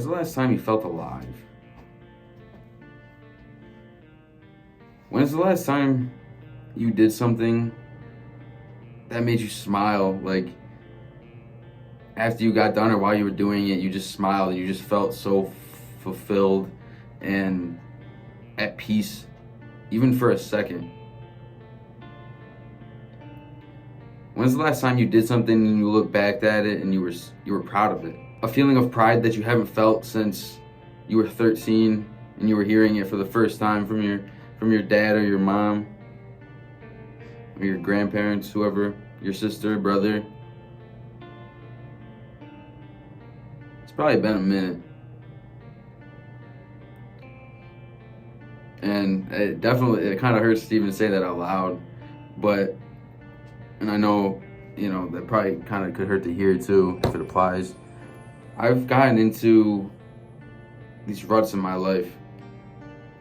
When's the last time you felt alive? When's the last time you did something that made you smile? Like, after you got done or while you were doing it, you just smiled and you just felt so fulfilled and at peace, even for a second. When's the last time you did something and you look back at it and you were proud of it? A feeling of pride that you haven't felt since you were 13 and you were hearing it for the first time from your dad or your mom or your grandparents, whoever, your sister, brother. It's probably been a minute. And it kind of hurts to even say that out loud, and I know, that probably kind of could hurt to hear too, if it applies. I've gotten into these ruts in my life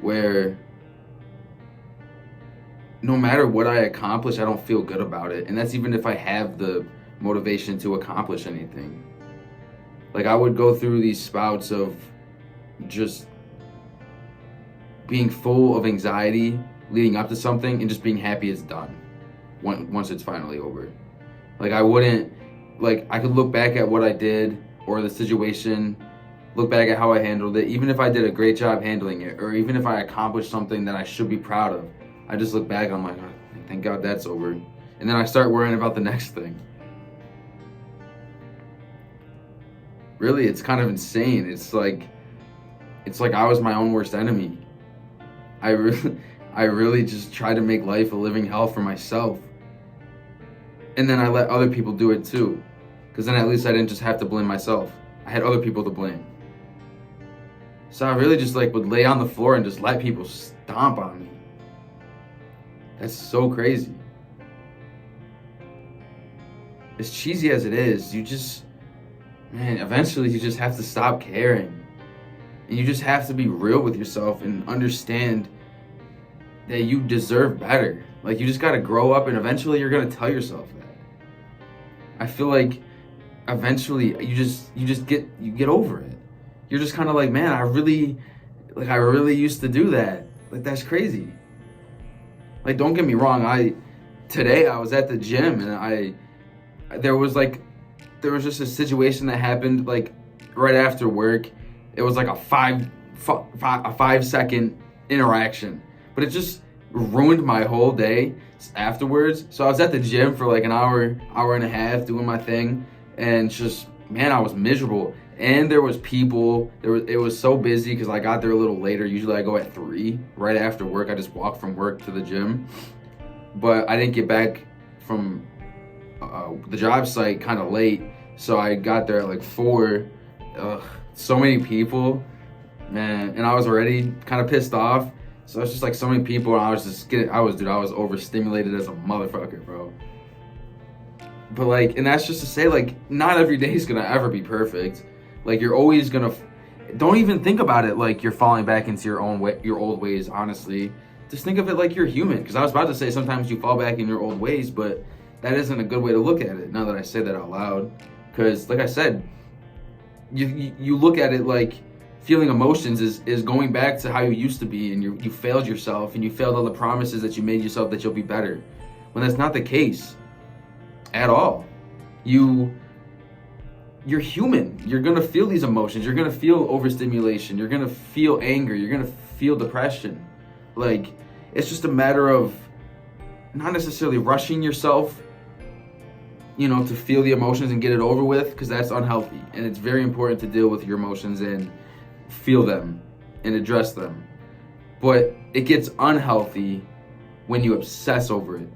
where no matter what I accomplish, I don't feel good about it. And that's even if I have the motivation to accomplish anything. Like, I would go through these spouts of just being full of anxiety leading up to something and just being happy it's done once it's finally over. Like, I could look back at what I did or the situation, look back at how I handled it, even if I did a great job handling it, or even if I accomplished something that I should be proud of. I just look back and I'm like, oh, thank God that's over. And then I start worrying about the next thing. Really, it's kind of insane. It's like I was my own worst enemy. I really just try to make life a living hell for myself. And then I let other people do it too. Because then at least I didn't just have to blame myself. I had other people to blame. So I really just would lay on the floor and just let people stomp on me. That's so crazy. As cheesy as it is, eventually you just have to stop caring. And you just have to be real with yourself and understand that you deserve better. Like, you just gotta grow up and eventually you're gonna tell yourself that. I feel like eventually you get over it. You're just kind of like, man, I really used to do that. Like, that's crazy. Like, don't get me wrong, today I was at the gym and there was just a situation that happened right after work. It was like a 5-second interaction, but it just ruined my whole day afterwards. So I was at the gym for an hour and a half doing my thing, and just, man, I was miserable. And there was people, it was so busy because I got there a little later. Usually I go at 3, right after work. I just walk from work to the gym. But I didn't get back from the job site kind of late, so I got there at 4. So many people, man, and I was already kind of pissed off. So it's just so many people, and I was overstimulated as a motherfucker, bro. But and that's just to say, not every day is gonna ever be perfect. You're always gonna, don't even think about it like you're falling back into your old ways, honestly. Just think of it like you're human. Because I was about to say sometimes you fall back in your old ways, but that isn't a good way to look at it, now that I say that out loud. Because, like I said, you look at it like feeling emotions is going back to how you used to be, and you failed yourself, and you failed all the promises that you made yourself that you'll be better. When that's not the case at all. You're human. You're gonna feel these emotions. You're gonna feel overstimulation. You're gonna feel anger. You're gonna feel depression. It's just a matter of not necessarily rushing yourself, to feel the emotions and get it over with, because that's unhealthy. And it's very important to deal with your emotions and feel them and address them. But it gets unhealthy when you obsess over it,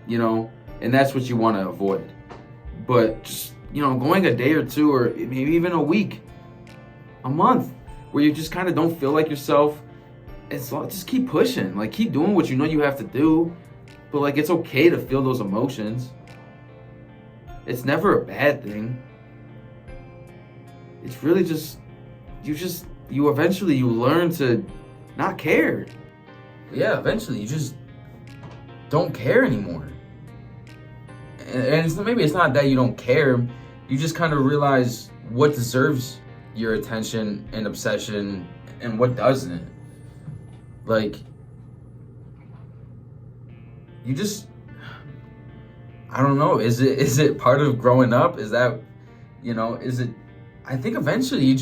and that's what you want to avoid. But just, going a day or two, or maybe even a week, a month, where you just kind of don't feel like yourself, just keep pushing. Keep doing what you have to do. But it's okay to feel those emotions. It's never a bad thing. It's really just you eventually learn to not care. Yeah, eventually you just don't care anymore. And maybe it's not that you don't care. You just kind of realize what deserves your attention and obsession and what doesn't. Like, you just, I don't know, is it part of growing up? Is that, is it, I think eventually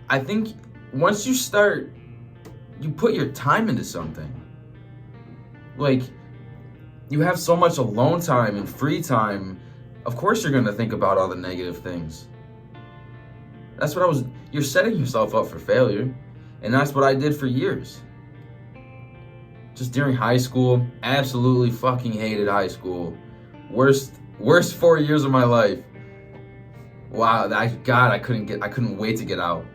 I think once you put your time into something. Like, you have so much alone time and free time, of course you're going to think about all the negative things. That's what you're setting yourself up for failure. And that's what I did for years. Just during high school, absolutely fucking hated high school. Worst 4 years of my life. Wow, I couldn't wait to get out.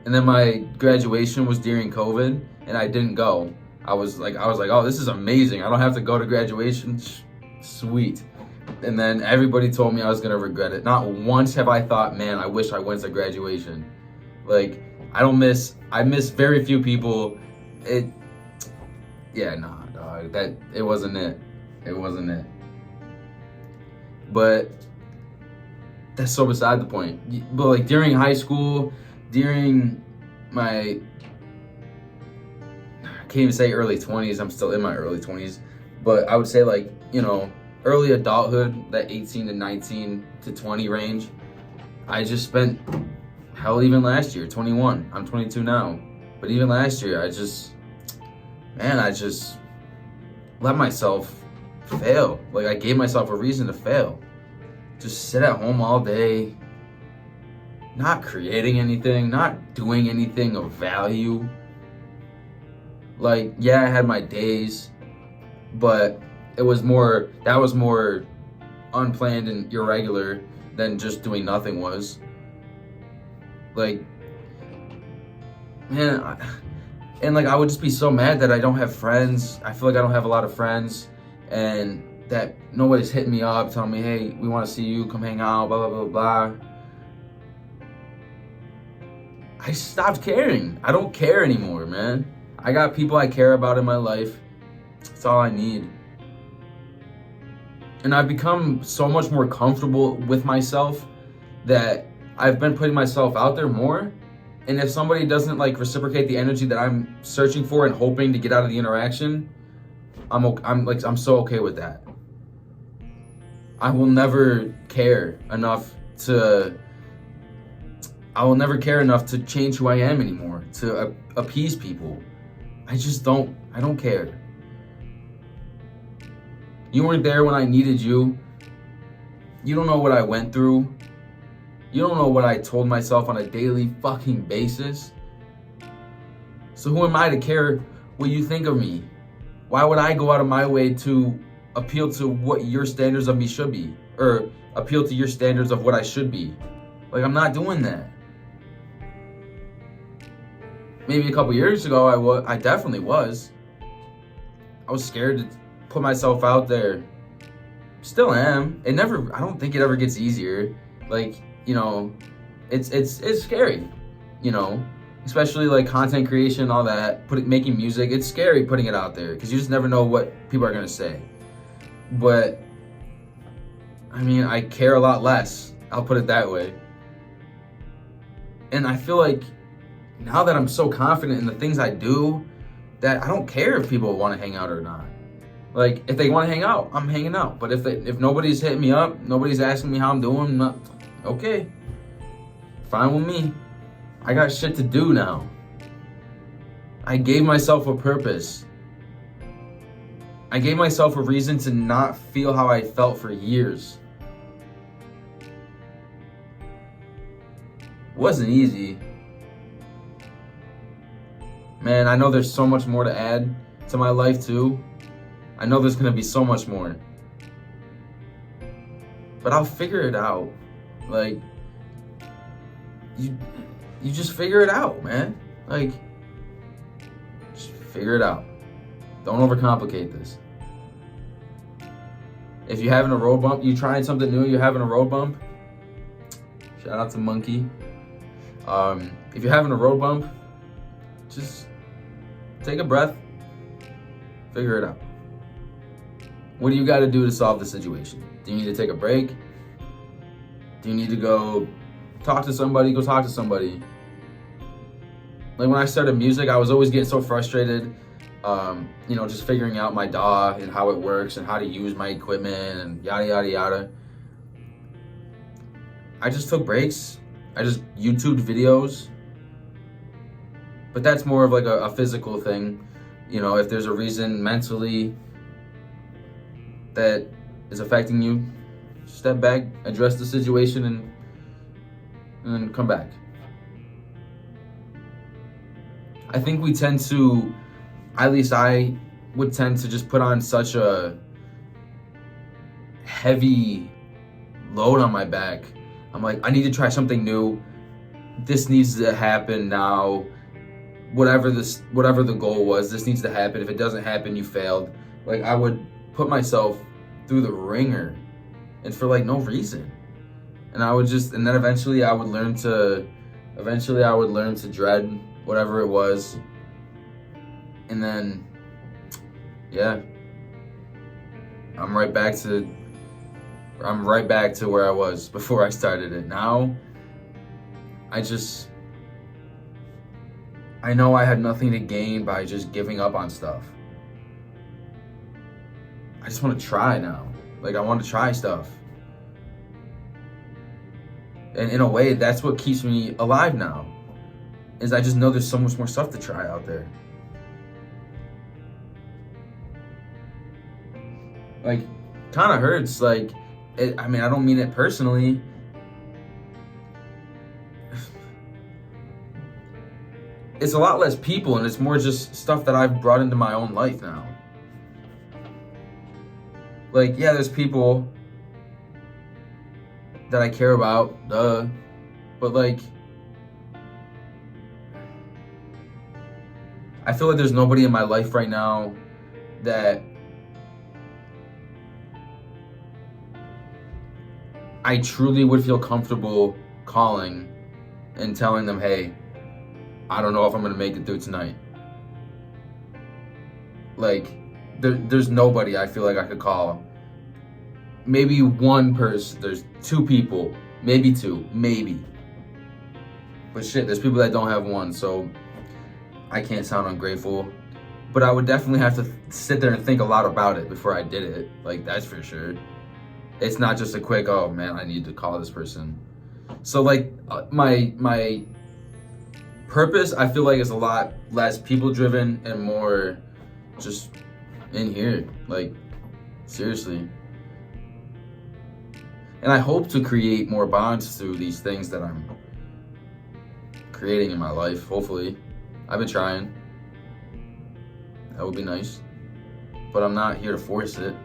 And then my graduation was during COVID, and I didn't go. I was like, oh, this is amazing. I don't have to go to graduation. Sweet. And then everybody told me I was gonna regret it. Not once have I thought, man, I wish I went to graduation. Like, I miss very few people. It wasn't it. It wasn't it. But that's so beside the point. But like during high school, during my, I can't even say early 20s, I'm still in my early 20s, but I would say like, early adulthood, that 18 to 19 to 20 range, I just spent, hell, even last year, 21, I'm 22 now, but even last year, I just let myself fail. Like, I gave myself a reason to fail. Just sit at home all day, not creating anything, not doing anything of value. Like, yeah, I had my days, but that was more unplanned and irregular than just doing nothing was. Like, man, I would just be so mad that I don't have friends. I feel like I don't have a lot of friends, and that nobody's hitting me up telling me, hey, we want to see you, come hang out, blah, blah, blah, blah. I stopped caring. I don't care anymore, man. I got people I care about in my life. That's all I need. And I've become so much more comfortable with myself that I've been putting myself out there more. And if somebody doesn't reciprocate the energy that I'm searching for and hoping to get out of the interaction, I'm so okay with that. I will never care enough to change who I am anymore, to appease people. I don't care. You weren't there when I needed you. You don't know what I went through. You don't know what I told myself on a daily fucking basis. So who am I to care what you think of me? Why would I go out of my way to appeal to what your standards of me should be? Or appeal to your standards of what I should be? Like, I'm not doing that. Maybe a couple years ago, I definitely was. I was scared to put myself out there. Still am. I don't think it ever gets easier. Like, it's scary, especially content creation, all that, making music. It's scary putting it out there because you just never know what people are going to say. But I care a lot less. I'll put it that way. And I feel like now that I'm so confident in the things I do, that I don't care if people want to hang out or not. Like, if they want to hang out, I'm hanging out. But if nobody's hitting me up, nobody's asking me how I'm doing, okay, fine with me. I got shit to do now. I gave myself a purpose. I gave myself a reason to not feel how I felt for years. It wasn't easy. Man, I know there's so much more to add to my life too. I know there's gonna be so much more. But I'll figure it out. Like, you just figure it out, man. Like, just figure it out. Don't overcomplicate this. If you're having a road bump, you trying something new, you're having a road bump, shout out to Monkey. If you're having a road bump, just take a breath, figure it out. What do you got to do to solve the situation? Do you need to take a break? Do you need to go talk to somebody, go talk to somebody. Like when I started music, I was always getting so frustrated, just figuring out my DAW and how it works and how to use my equipment and yada, yada, yada. I just took breaks. I just YouTubed videos. But that's more of like a physical thing. If there's a reason mentally that is affecting you, step back, address the situation, and come back. I think we tend to, at least I would tend to just put on such a heavy load on my back. I'm like, I need to try something new. This needs to happen now. Whatever the goal was, this needs to happen. If it doesn't happen, you failed. Like I would put myself through the ringer, and for like no reason. And then eventually I would learn to dread whatever it was. And then, yeah, I'm right back to where I was before I started it. Now, I know I had nothing to gain by just giving up on stuff. I just want to try now. Like I want to try stuff. And in a way, that's what keeps me alive now. Is I just know there's so much more stuff to try out there. Like, kind of hurts. Like, I don't mean it personally. It's a lot less people, and it's more just stuff that I've brought into my own life now. Like, yeah, there's people that I care about, duh. But like, I feel like there's nobody in my life right now that I truly would feel comfortable calling and telling them, hey, I don't know if I'm gonna make it through tonight. Like, there's nobody I feel like I could call. Maybe one person, there's two people, maybe two, maybe. But shit, there's people that don't have one, so I can't sound ungrateful. But I would definitely have to sit there and think a lot about it before I did it. Like, that's for sure. It's not just a quick, oh man, I need to call this person. So like, my purpose, I feel like, is a lot less people driven and more just in here. Like, seriously. And I hope to create more bonds through these things that I'm creating in my life, hopefully. I've been trying. That would be nice. But I'm not here to force it.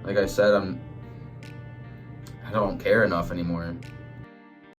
Like I said, I don't care enough anymore.